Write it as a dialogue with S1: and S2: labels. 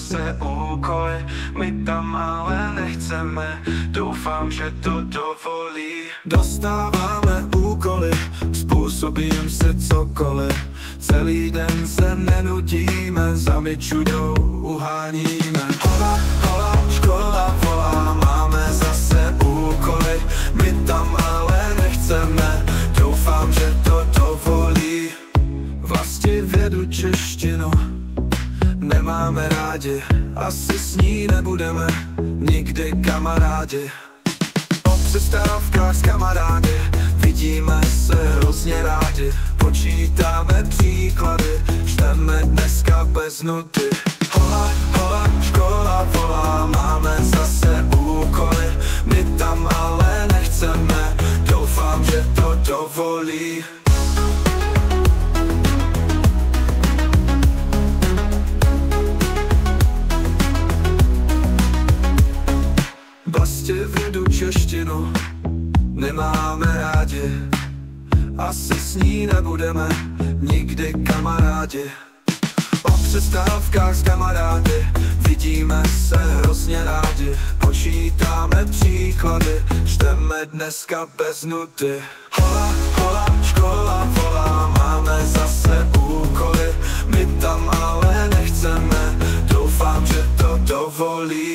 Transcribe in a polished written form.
S1: zase úkoly, my tam ale nechceme, doufám, že to dovolí.
S2: Dostáváme úkoly, způsobím se cokoliv, celý den se nenudíme, za myčudou uháníme. Hola, hola, škola volá, máme zase úkoly, my tam ale nechceme, doufám, že to dovolí. Vlasti vědu češtinu nemáme rádi, asi s ní nebudeme nikdy kamarádi. Po přestávkách s kamarády vidíme se hrozně rádi, počítáme příklady, čteme dneska bez nudy. Hola, hola, škola volá, máme zase úkoly, my tam ale nechceme, doufám, že to dovolí. Vlastně vědu češtinu nemáme rádi, asi s ní nebudeme nikdy kamarádi. Po přestávkách s kamarády vidíme se hrozně rádi, počítáme příklady, čteme dneska bez nudy. Hola, hola, škola volá, máme zase úkoly, my tam ale nechceme, doufám, že to dovolí.